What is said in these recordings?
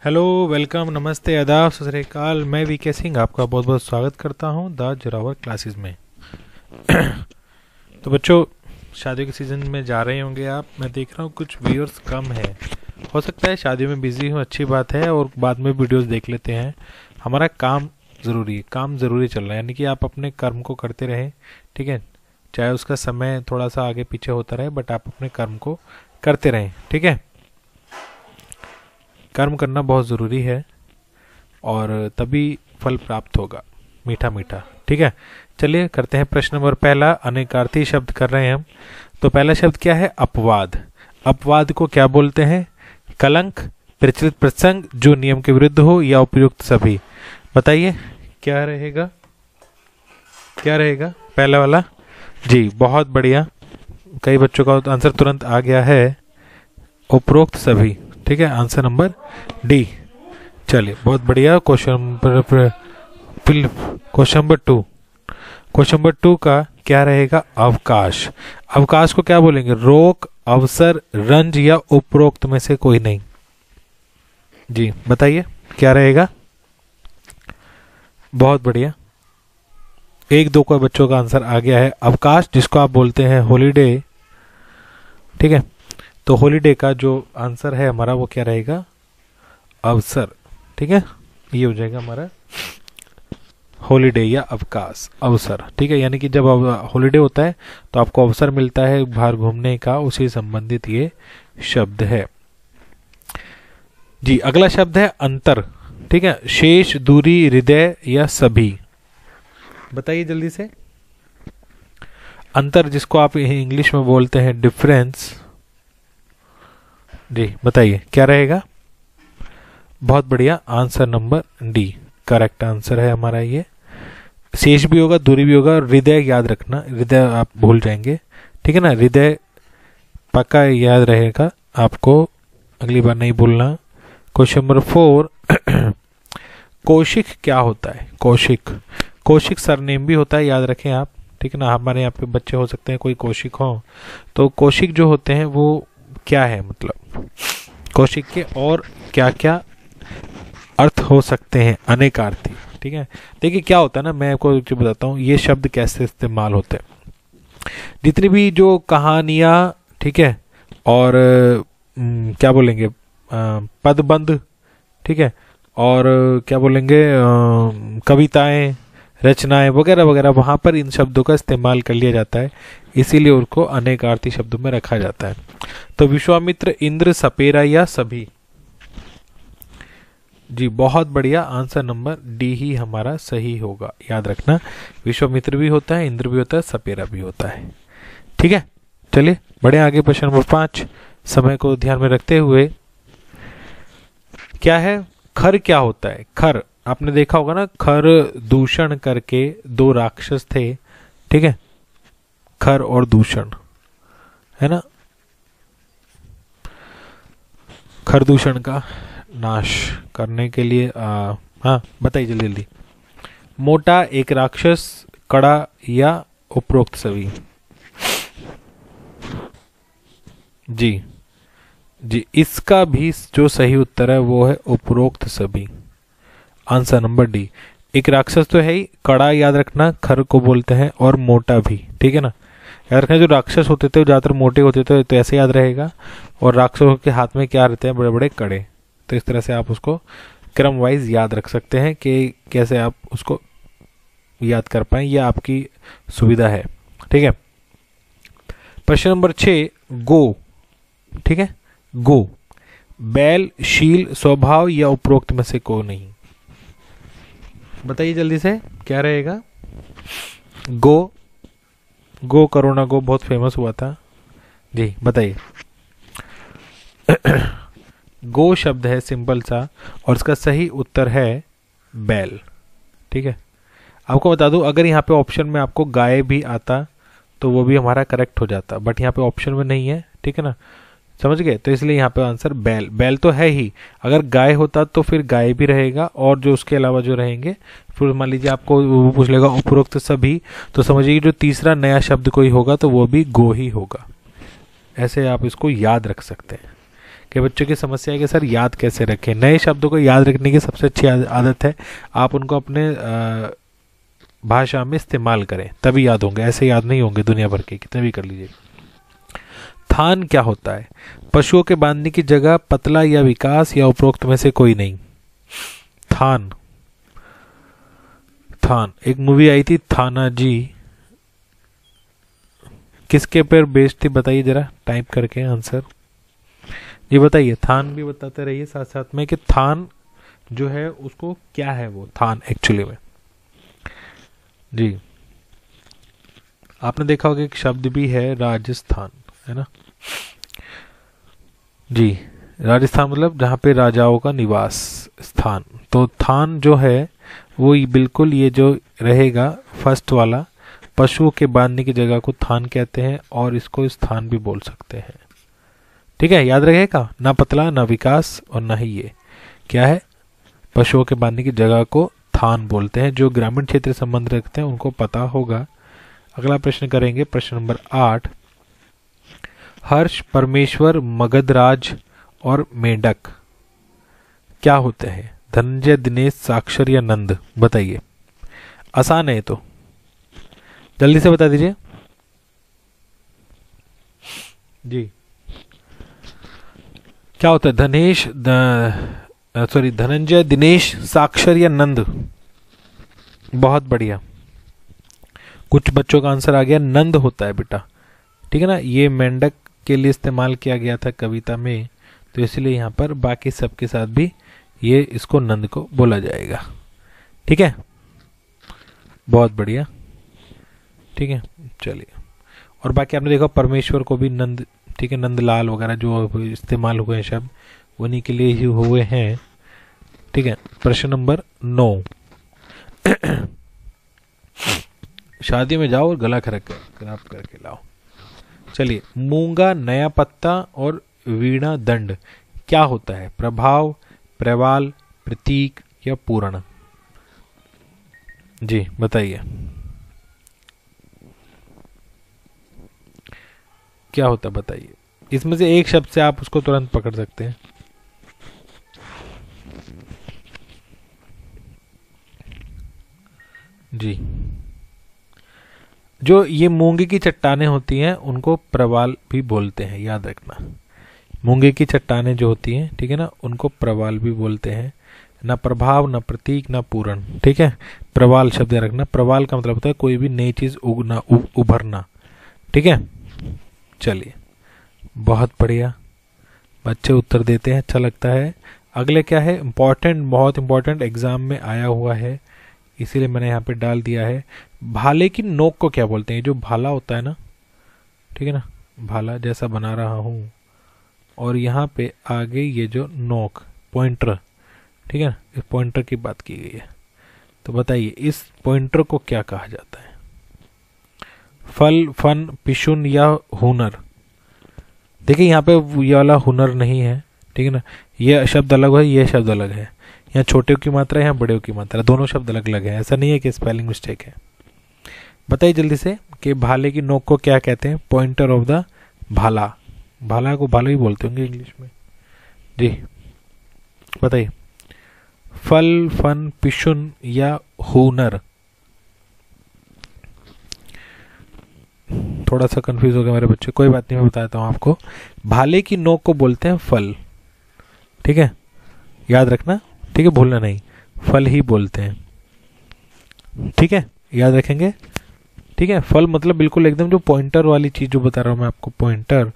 Hello, welcome, नमस्ते, आदाब, सत श्री अकाल। मैं वीके सिंह आपका बहुत बहुत स्वागत करता हूं द जोरावर क्लासेस में। तो बच्चों, शादियों के सीज़न में जा रहे होंगे आप। मैं देख रहा हूं कुछ व्यूअर्स कम है। हो सकता है शादियों में बिजी हूं, अच्छी बात है, और बाद में वीडियोस देख लेते हैं। हमारा काम ज़रूरी है, काम ज़रूरी चल रहा है, यानी कि आप अपने कर्म को करते रहें। ठीक है, चाहे उसका समय थोड़ा सा आगे पीछे होता रहे, बट आप अपने कर्म को करते रहें। ठीक है, कर्म करना बहुत ज़रूरी है और तभी फल प्राप्त होगा, मीठा मीठा। ठीक है, चलिए करते हैं प्रश्न नंबर पहला। अनेकार्थी शब्द कर रहे हैं हम। तो पहला शब्द क्या है? अपवाद। अपवाद को क्या बोलते हैं? कलंक, प्रचलित प्रसंग, जो नियम के विरुद्ध हो, या उपयुक्त सभी। बताइए क्या रहेगा, क्या रहेगा पहला वाला? जी, बहुत बढ़िया, कई बच्चों का आंसर तुरंत आ गया है, उपरोक्त सभी। ठीक है, आंसर नंबर डी। चलिए, बहुत बढ़िया। Question number two. Question number two का क्या रहेगा? अवकाश। अवकाश को क्या बोलेंगे? रोक, अवसर, रंज, या उपरोक्त में से कोई नहीं। जी बताइए क्या रहेगा? बहुत बढ़िया, एक दो का बच्चों का आंसर आ गया है। अवकाश, जिसको आप बोलते हैं हॉलीडे। ठीक है, तो हॉलीडे का जो आंसर है हमारा वो क्या रहेगा? अवसर। ठीक है, ये हो जाएगा हमारा हॉलीडे या अवकाश, अवसर। ठीक है, यानी कि जब हॉलीडे होता है तो आपको अवसर मिलता है बाहर घूमने का, उसी संबंधित ये शब्द है। जी, अगला शब्द है अंतर। ठीक है, शेष, दूरी, हृदय, या सभी। बताइए जल्दी से। अंतर, जिसको आप इंग्लिश में बोलते हैं डिफरेंस। जी बताइए क्या रहेगा? बहुत बढ़िया, answer number D correct answer है हमारा ये। शेष भी होगा, दूरी भी होगा, हृदय याद रखना, हृदय आप भूल जाएंगे। ठीक है ना, हृदय पक्का याद रहेगा आपको, अगली बार नहीं भूलना। Question number 4। कौशिक क्या होता है? कौशिक, कौशिक सरनेम भी होता है, याद रखें आप। ठीक है ना, हमारे यहाँ पे बच्चे हो सकते हैं कोई कौशिक हो, तो कौशिक जो होते हैं वो क्या है, मतलब कौशिक के और क्या क्या अर्थ हो सकते हैं? अनेकार्थी। ठीक है, देखिए क्या होता है ना, मैं आपको जो बताता हूँ ये शब्द कैसे इस्तेमाल होते हैं। जितनी भी जो कहानियाँ, ठीक है, और क्या बोलेंगे, पदबंध, ठीक है, और क्या बोलेंगे, कविताएं, रचनाएं वगैरह वगैरह, वहाँ पर इन शब्दों का इस्तेमाल कर लिया जाता है, इसीलिए उनको अनेकार्थी शब्दों में रखा जाता है। तो विश्वामित्र, इंद्र, सपेरा, या सभी। जी बहुत बढ़िया, आंसर नंबर डी ही हमारा सही होगा, याद रखना। विश्वामित्र भी होता है, इंद्र भी होता है, सपेरा भी होता है। ठीक है, चलिए बढ़े आगे। प्रश्न नंबर 5, समय को ध्यान में रखते हुए, क्या है? खर क्या होता है? खर, आपने देखा होगा ना, खर दूषण करके दो राक्षस थे। ठीक है, खर और दूषण, है ना, खर दूषण का नाश करने के लिए हाँ बताइए जल्दी जल्दी। मोटा, एक राक्षस, कड़ा, या उपरोक्त सभी। जी जी, इसका भी जो सही उत्तर है वो है उपरोक्त सभी, आंसर नंबर डी। एक राक्षस तो है ही, कड़ा याद रखना, खर को बोलते हैं, और मोटा भी। ठीक है ना, याद रखना, जो राक्षस होते थे वो ज्यादातर मोटे होते थे, तो ऐसे याद रहेगा। और राक्षसों के हाथ में क्या रहते हैं? बड़े बड़े कड़े। तो इस तरह से आप उसको क्रम वाइज याद रख सकते हैं कि कैसे आप उसको याद कर पाए, यह आपकी सुविधा है। ठीक है, प्रश्न नंबर 6, गो। ठीक है, गो, बैल, शील, स्वभाव, या उपरोक्त में से को नहीं। बताइए जल्दी से क्या रहेगा? गो, गो करोना गो बहुत फेमस हुआ था। जी बताइए। गो शब्द है सिंपल सा, और इसका सही उत्तर है बैल। ठीक है, आपको बता दूं, अगर यहाँ पे ऑप्शन में आपको गाय भी आता तो वो भी हमारा करेक्ट हो जाता, बट यहाँ पे ऑप्शन में नहीं है। ठीक है ना, समझ गए? तो इसलिए यहाँ पे आंसर बैल, बैल तो है ही। अगर गाय होता तो फिर गाय भी रहेगा, और जो उसके अलावा जो रहेंगे, फिर मान लीजिए आपको वो पूछ लेगा उपरोक्त सभी, तो समझिए जो तीसरा नया शब्द कोई होगा तो वो भी गो ही होगा। ऐसे आप इसको याद रख सकते हैं। कि बच्चों की समस्या है कि सर याद कैसे रखें। नए शब्दों को याद रखने की सबसे अच्छी आदत है आप उनको अपने भाषा में इस्तेमाल करें, तभी याद होंगे, ऐसे याद नहीं होंगे दुनिया भर के कितने भी कर लीजिए। थान क्या होता है? पशुओं के बांधने की जगह, पतला या विकास, या उपरोक्त में से कोई नहीं। थान, थान एक मूवी आई थी थाना जी, किसके पर बेस्ड थी बताइए जरा टाइप करके आंसर। ये बताइए, थान भी बताते रहिए साथ साथ में कि थान जो है उसको क्या है वो थान एक्चुअली में। जी आपने देखा होगा एक शब्द भी है राजस्थान, है ना जी। राजस्थान मतलब जहाँ पे राजाओं का निवास स्थान। तो थान जो है वो बिल्कुल ये जो रहेगा फर्स्ट वाला, पशुओं के बांधने की जगह को थान कहते हैं और इसको स्थान भी बोल सकते हैं। ठीक है, याद रखेगा, ना पतला ना विकास और ना ही ये क्या है, पशुओं के बांधने की जगह को थान बोलते हैं। जो ग्रामीण क्षेत्र से संबंध रखते हैं उनको पता होगा। अगला प्रश्न करेंगे, प्रश्न नंबर 8। हर्ष, परमेश्वर, मगधराज और मेंढक क्या होते हैं? धनंजय, दिनेश, साक्षर या नंद? बताइए, आसान है तो जल्दी से बता दीजिए जी। क्या होता है? धनंजय, दिनेश, साक्षर या नंद? बहुत बढ़िया, कुछ बच्चों का आंसर आ गया, नंद होता है बेटा। ठीक है ना, ये मेंढक के लिए इस्तेमाल किया गया था कविता में, तो इसलिए यहाँ पर बाकी सबके साथ भी ये इसको नंद को बोला जाएगा। ठीक है, बहुत बढ़िया। ठीक है, चलिए, और बाकी आपने देखा परमेश्वर को भी नंद, ठीक है, नंदलाल वगैरह जो इस्तेमाल हुए हैं शब्द उन्हीं के लिए ही हुए हैं। ठीक है, प्रश्न नंबर 9। शादी में जाओ और गला खराब करके लाओ। चलिए, मूंगा, नया पत्ता और वीणा दंड क्या होता है? प्रभाव, प्रवाल, प्रतीक या पूर्ण? जी बताइए, क्या होता है बताइए। इसमें से एक शब्द से आप उसको तुरंत पकड़ सकते हैं। जी, जो ये मूंगे की चट्टानें होती हैं उनको प्रवाल भी बोलते हैं, याद रखना। मूंगे की चट्टानें जो होती हैं, ठीक है ना, उनको प्रवाल भी बोलते हैं। ना प्रभाव, ना प्रतीक, ना पूर्ण। ठीक है, प्रवाल शब्द रखना। प्रवाल का मतलब होता है कोई भी नई चीज उगना, उभरना। ठीक है, चलिए, बहुत बढ़िया, बच्चे उत्तर देते हैं, अच्छा लगता है। अगले क्या है, इम्पोर्टेंट, बहुत इंपॉर्टेंट, एग्जाम में आया हुआ है इसीलिए मैंने यहाँ पे डाल दिया है। भाले की नोक को क्या बोलते हैं? जो भाला होता है ना, ठीक है ना, भाला जैसा बना रहा हूँ, और यहाँ पे आगे ये जो नोक, पॉइंटर, ठीक है ना, इस पॉइंटर की बात की गई है। तो बताइए इस पॉइंटर को क्या कहा जाता है? फल, फन, पिशुन या हुनर? देखिए यहाँ पे ये वाला हुनर नहीं है, ठीक है ना, ये शब्द अलग है, ये शब्द अलग है। यहाँ छोटे की मात्रा है, यहाँ बड़े की मात्रा, दोनों शब्द अलग अलग है। ऐसा नहीं है कि स्पेलिंग मिस्टेक है। बताइए जल्दी से कि भाले की नोक को क्या कहते हैं? पॉइंटर ऑफ द भाला। भाला को भाला ही बोलते होंगे इंग्लिश में। जी बताइए, फल, फन, पिशुन या हुनर? थोड़ा सा कंफ्यूज हो गया मेरे बच्चे, कोई बात नहीं, मैं बताता हूँ आपको। भाले की नोक को बोलते हैं फल। ठीक है, याद रखना, ठीक है, भूलना नहीं, फल ही बोलते हैं। ठीक है, याद रखेंगे। ठीक है, फल मतलब बिल्कुल एकदम जो पॉइंटर वाली चीज जो बता रहा हूं मैं आपको, पॉइंटर,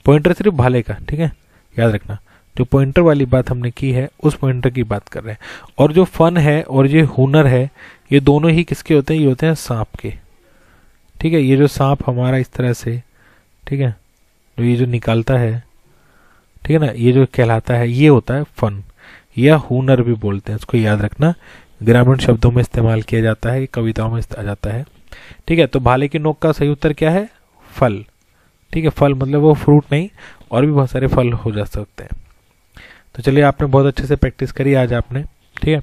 पॉइंटर सिर्फ भाले का। ठीक है, याद रखना, जो पॉइंटर वाली बात हमने की है उस पॉइंटर की बात कर रहे हैं। और जो फन है और ये हुनर है, ये दोनों ही किसके होते हैं? ये होते हैं सांप के। ठीक है, ये जो सांप हमारा इस तरह से, ठीक है, जो ये जो निकालता है, ठीक है ना, ये जो कहलाता है, ये होता है फन, या हुनर भी बोलते हैं। इसको याद रखना, ग्रामीण शब्दों में इस्तेमाल किया जाता है, कविताओं में आ जाता है। ठीक है, तो भाले की नोक का सही उत्तर क्या है? फल। ठीक है, फल मतलब वो फ्रूट नहीं, और भी बहुत सारे फल हो जा सकते हैं। तो चलिए, आपने बहुत अच्छे से प्रैक्टिस करी आज आपने। ठीक है,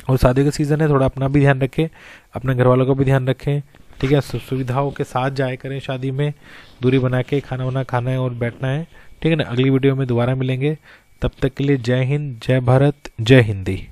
और शादी का सीजन है, थोड़ा अपना भी ध्यान रखें, अपने घर वालों का भी ध्यान रखें। ठीक है, सुविधाओं के साथ जाया करें शादी में, दूरी बना के खाना वाना खाना है और बैठना है। ठीक है ना। अगली वीडियो में दोबारा मिलेंगे, तब तक के लिए जय हिंद, जय भारत, जय हिंदी।